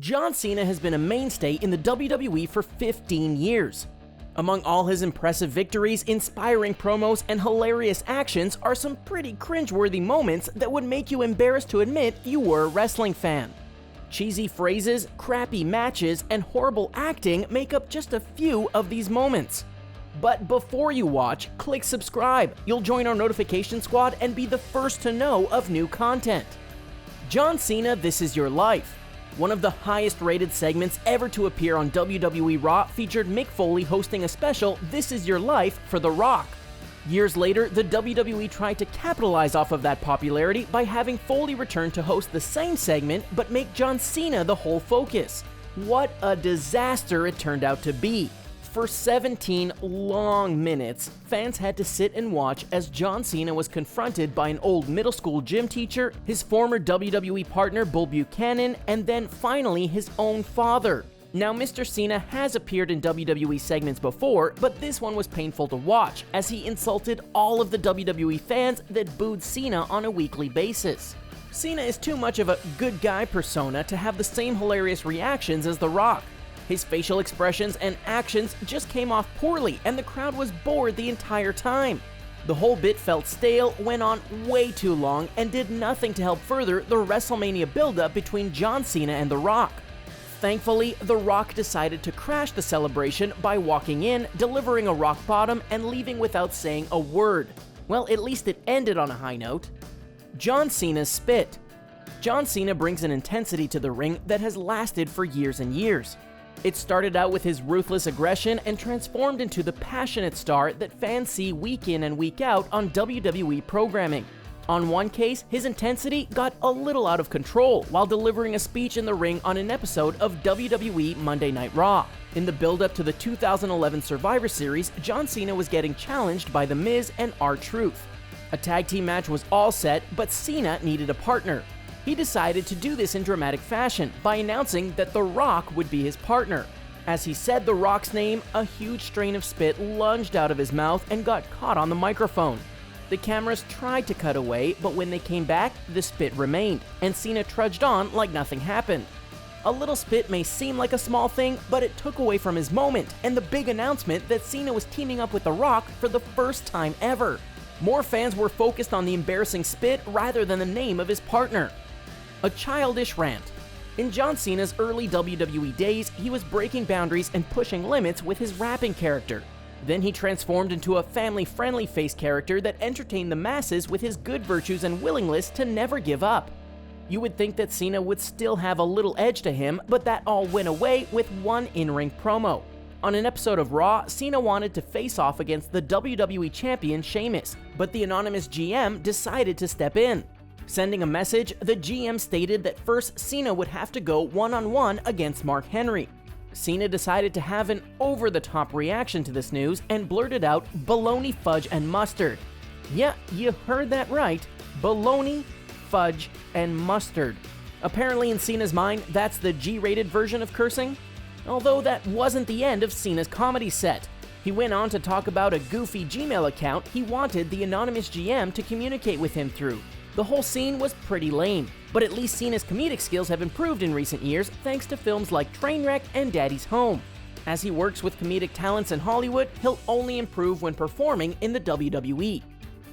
John Cena has been a mainstay in the WWE for 15 years. Among all his impressive victories, inspiring promos, and hilarious actions are some pretty cringe-worthy moments that would make you embarrassed to admit you were a wrestling fan. Cheesy phrases, crappy matches, and horrible acting make up just a few of these moments. But before you watch, click subscribe. You'll join our notification squad and be the first to know of new content. John Cena, This Is Your Life. One of the highest rated segments ever to appear on WWE Raw featured Mick Foley hosting a special This Is Your Life for The Rock. Years later, the WWE tried to capitalize off of that popularity by having Foley return to host the same segment but make John Cena the whole focus. What a disaster it turned out to be. For 17 long minutes, fans had to sit and watch as John Cena was confronted by an old middle school gym teacher, his former WWE partner Bull Buchanan, and then finally his own father. Now, Mr. Cena has appeared in WWE segments before, but this one was painful to watch as he insulted all of the WWE fans that booed Cena on a weekly basis. Cena is too much of a good guy persona to have the same hilarious reactions as The Rock. His facial expressions and actions just came off poorly, and the crowd was bored the entire time. The whole bit felt stale, went on way too long, and did nothing to help further the WrestleMania build-up between John Cena and The Rock. Thankfully, The Rock decided to crash the celebration by walking in, delivering a rock bottom, and leaving without saying a word. Well, at least it ended on a high note. John Cena's spit. John Cena brings an intensity to the ring that has lasted for years and years. It started out with his ruthless aggression and transformed into the passionate star that fans see week in and week out on WWE programming. On one case, his intensity got a little out of control while delivering a speech in the ring on an episode of WWE Monday Night Raw. In the build-up to the 2011 Survivor Series, John Cena was getting challenged by The Miz and R-Truth. A tag team match was all set, but Cena needed a partner. He decided to do this in dramatic fashion by announcing that The Rock would be his partner. As he said The Rock's name, a huge strain of spit lunged out of his mouth and got caught on the microphone. The cameras tried to cut away, but when they came back, the spit remained, and Cena trudged on like nothing happened. A little spit may seem like a small thing, but it took away from his moment and the big announcement that Cena was teaming up with The Rock for the first time ever. More fans were focused on the embarrassing spit rather than the name of his partner. A childish rant. In John Cena's early WWE days, he was breaking boundaries and pushing limits with his rapping character. Then he transformed into a family-friendly face character that entertained the masses with his good virtues and willingness to never give up. You would think that Cena would still have a little edge to him, but that all went away with one in-ring promo. On an episode of Raw, Cena wanted to face off against the WWE champion Sheamus, but the anonymous GM decided to step in. Sending a message, the GM stated that first Cena would have to go one-on-one against Mark Henry. Cena decided to have an over-the-top reaction to this news and blurted out bologna, fudge, and mustard. Yeah, you heard that right. Bologna, fudge, and mustard. Apparently in Cena's mind, that's the G-rated version of cursing. Although that wasn't the end of Cena's comedy set. He went on to talk about a goofy Gmail account he wanted the anonymous GM to communicate with him through. The whole scene was pretty lame, but at least Cena's comedic skills have improved in recent years thanks to films like Trainwreck and Daddy's Home. As he works with comedic talents in Hollywood, he'll only improve when performing in the WWE.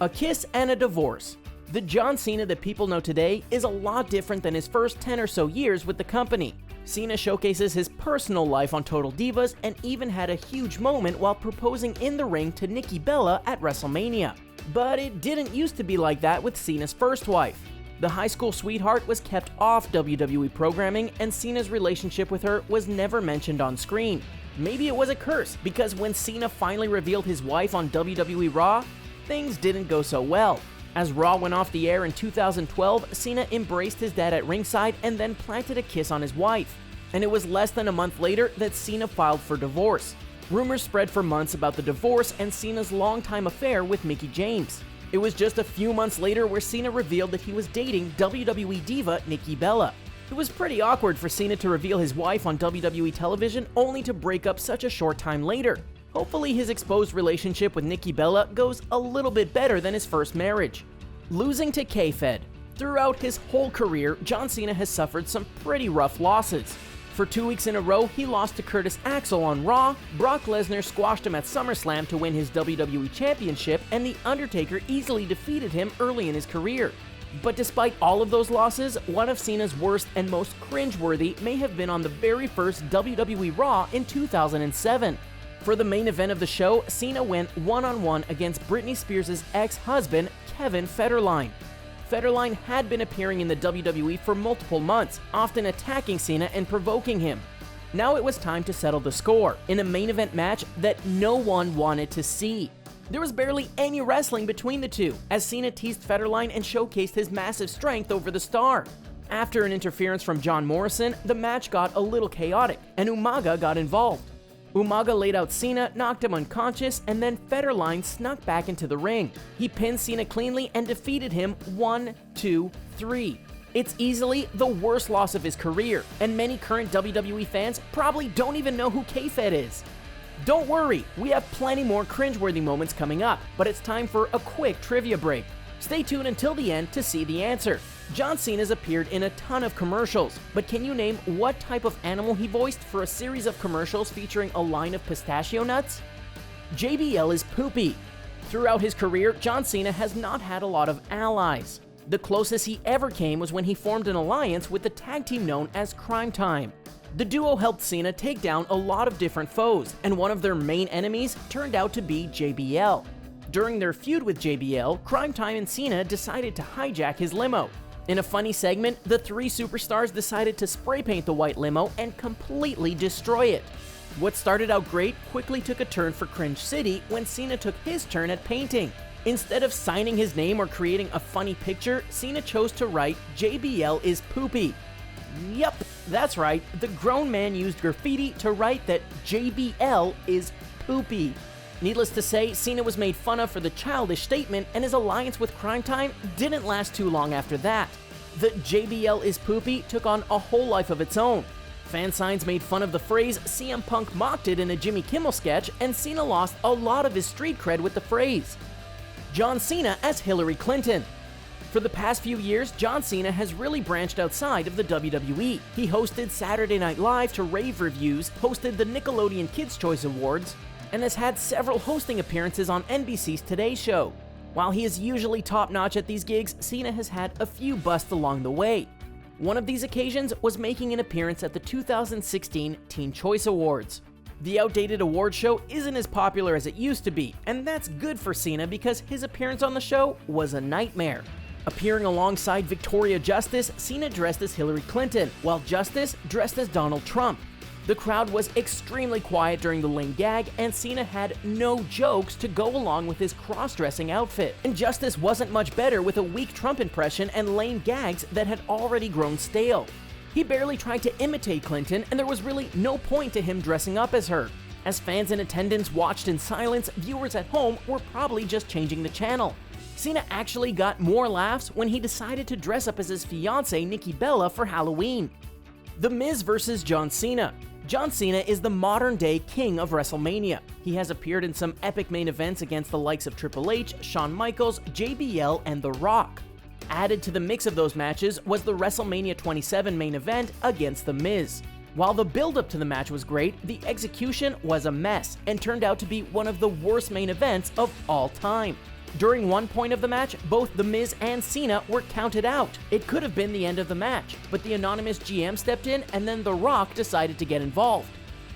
A kiss and a divorce. The John Cena that people know today is a lot different than his first 10 or so years with the company. Cena showcases his personal life on Total Divas and even had a huge moment while proposing in the ring to Nikki Bella at WrestleMania. But it didn't used to be like that with Cena's first wife. The high school sweetheart was kept off WWE programming, and Cena's relationship with her was never mentioned on screen. Maybe it was a curse, because when Cena finally revealed his wife on WWE Raw, things didn't go so well. As Raw went off the air in 2012, Cena embraced his dad at ringside and then planted a kiss on his wife. And it was less than a month later that Cena filed for divorce. Rumors spread for months about the divorce and Cena's longtime affair with Mickie James. It was just a few months later where Cena revealed that he was dating WWE diva Nikki Bella. It was pretty awkward for Cena to reveal his wife on WWE television only to break up such a short time later. Hopefully his exposed relationship with Nikki Bella goes a little bit better than his first marriage. Losing to kayfabe. Throughout his whole career, John Cena has suffered some pretty rough losses. For 2 weeks in a row, he lost to Curtis Axel on Raw, Brock Lesnar squashed him at SummerSlam to win his WWE Championship, and The Undertaker easily defeated him early in his career. But despite all of those losses, one of Cena's worst and most cringe-worthy may have been on the very first WWE Raw in 2007. For the main event of the show, Cena went one-on-one against Britney Spears' ex-husband, Kevin Federline. Federline had been appearing in the WWE for multiple months, often attacking Cena and provoking him. Now it was time to settle the score, in a main event match that no one wanted to see. There was barely any wrestling between the two, as Cena teased Federline and showcased his massive strength over the star. After an interference from John Morrison, the match got a little chaotic, and Umaga got involved. Umaga laid out Cena, knocked him unconscious, and then Federline snuck back into the ring. He pinned Cena cleanly and defeated him 1, 2, 3. It's easily the worst loss of his career, and many current WWE fans probably don't even know who K-Fed is. Don't worry, we have plenty more cringeworthy moments coming up, but it's time for a quick trivia break. Stay tuned until the end to see the answer. John Cena's appeared in a ton of commercials, but can you name what type of animal he voiced for a series of commercials featuring a line of pistachio nuts? JBL is poopy. Throughout his career, John Cena has not had a lot of allies. The closest he ever came was when he formed an alliance with the tag team known as Cryme Time. The duo helped Cena take down a lot of different foes, and one of their main enemies turned out to be JBL. During their feud with JBL, Cryme Time and Cena decided to hijack his limo. In a funny segment, the three superstars decided to spray paint the white limo and completely destroy it. What started out great quickly took a turn for Cringe City when Cena took his turn at painting. Instead of signing his name or creating a funny picture, Cena chose to write JBL is poopy. Yup, that's right, the grown man used graffiti to write that JBL is poopy. Needless to say, Cena was made fun of for the childish statement, and his alliance with Cryme Time didn't last too long after that. The JBL is poopy took on a whole life of its own. Fan signs made fun of the phrase, CM Punk mocked it in a Jimmy Kimmel sketch, and Cena lost a lot of his street cred with the phrase. John Cena as Hillary Clinton. For the past few years, John Cena has really branched outside of the WWE. He hosted Saturday Night Live to rave reviews, hosted the Nickelodeon Kids' Choice Awards, and has had several hosting appearances on NBC's Today Show. While he is usually top-notch at these gigs, Cena has had a few busts along the way. One of these occasions was making an appearance at the 2016 Teen Choice Awards. The outdated award show isn't as popular as it used to be, and that's good for Cena because his appearance on the show was a nightmare. Appearing alongside Victoria Justice, Cena dressed as Hillary Clinton, while Justice dressed as Donald Trump. The crowd was extremely quiet during the lame gag, and Cena had no jokes to go along with his cross-dressing outfit. And Justice wasn't much better with a weak Trump impression and lame gags that had already grown stale. He barely tried to imitate Clinton, and there was really no point to him dressing up as her. As fans in attendance watched in silence, viewers at home were probably just changing the channel. Cena actually got more laughs when he decided to dress up as his fiancée Nikki Bella for Halloween. The Miz vs. John Cena. John Cena is the modern-day king of WrestleMania. He has appeared in some epic main events against the likes of Triple H, Shawn Michaels, JBL, and The Rock. Added to the mix of those matches was the WrestleMania 27 main event against The Miz. While the build-up to the match was great, the execution was a mess and turned out to be one of the worst main events of all time. During one point of the match, both The Miz and Cena were counted out. It could have been the end of the match, but the anonymous GM stepped in and then The Rock decided to get involved.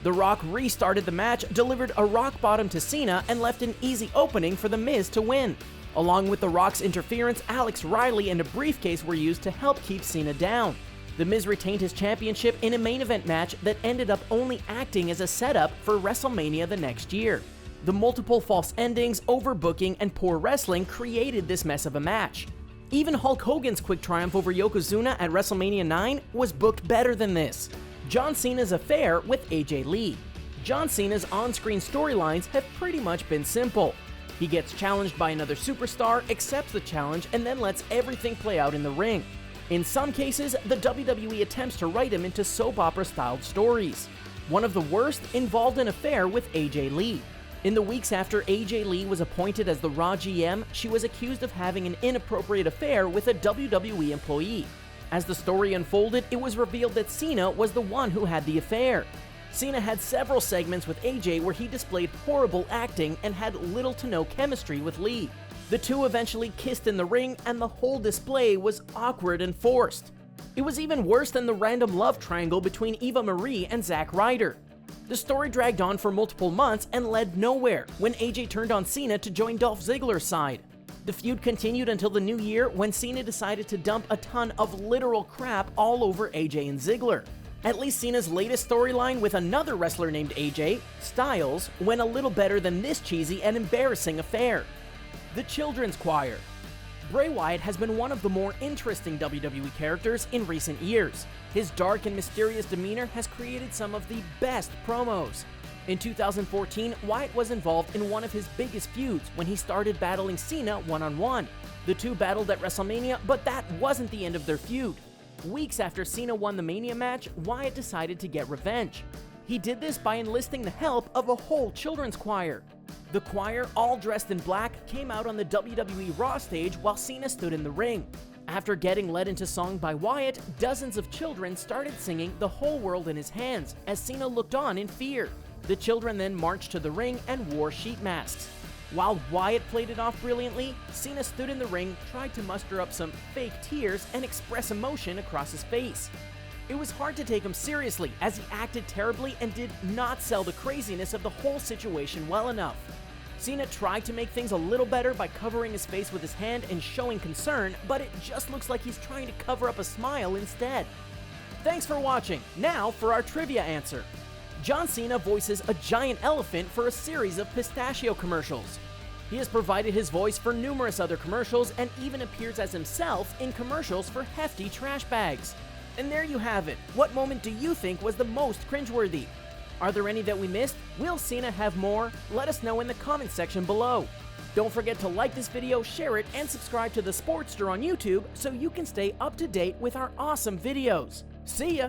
The Rock restarted the match, delivered a rock bottom to Cena, and left an easy opening for The Miz to win. Along with The Rock's interference, Alex Riley and a briefcase were used to help keep Cena down. The Miz retained his championship in a main event match that ended up only acting as a setup for WrestleMania the next year. The multiple false endings, overbooking, and poor wrestling created this mess of a match. Even Hulk Hogan's quick triumph over Yokozuna at WrestleMania 9 was booked better than this. John Cena's affair with AJ Lee. John Cena's on-screen storylines have pretty much been simple. He gets challenged by another superstar, accepts the challenge, and then lets everything play out in the ring. In some cases, the WWE attempts to write him into soap opera-styled stories. One of the worst involved an affair with AJ Lee. In the weeks after AJ Lee was appointed as the Raw GM, she was accused of having an inappropriate affair with a WWE employee. As the story unfolded, it was revealed that Cena was the one who had the affair. Cena had several segments with AJ where he displayed horrible acting and had little to no chemistry with Lee. The two eventually kissed in the ring, and the whole display was awkward and forced. It was even worse than the random love triangle between Eva Marie and Zack Ryder. The story dragged on for multiple months and led nowhere when AJ turned on Cena to join Dolph Ziggler's side. The feud continued until the new year when Cena decided to dump a ton of literal crap all over AJ and Ziggler. At least Cena's latest storyline with another wrestler named AJ, Styles, went a little better than this cheesy and embarrassing affair. The Children's Choir. Bray Wyatt has been one of the more interesting WWE characters in recent years. His dark and mysterious demeanor has created some of the best promos. In 2014, Wyatt was involved in one of his biggest feuds when he started battling Cena one-on-one. The two battled at WrestleMania, but that wasn't the end of their feud. Weeks after Cena won the Mania match, Wyatt decided to get revenge. He did this by enlisting the help of a whole children's choir. The choir, all dressed in black, came out on the WWE Raw stage while Cena stood in the ring. After getting led into song by Wyatt, dozens of children started singing "The Whole World in His Hands" as Cena looked on in fear. The children then marched to the ring and wore sheet masks. While Wyatt played it off brilliantly, Cena stood in the ring, tried to muster up some fake tears, and express emotion across his face. It was hard to take him seriously as he acted terribly and did not sell the craziness of the whole situation well enough. Cena tried to make things a little better by covering his face with his hand and showing concern, but it just looks like he's trying to cover up a smile instead. Thanks for watching. Now for our trivia answer. John Cena voices a giant elephant for a series of pistachio commercials. He has provided his voice for numerous other commercials and even appears as himself in commercials for hefty trash bags. And there you have it. What moment do you think was the most cringeworthy? Are there any that we missed? Will Cena have more? Let us know in the comment section below. Don't forget to like this video, share it, and subscribe to The Sportster on YouTube so you can stay up to date with our awesome videos. See ya!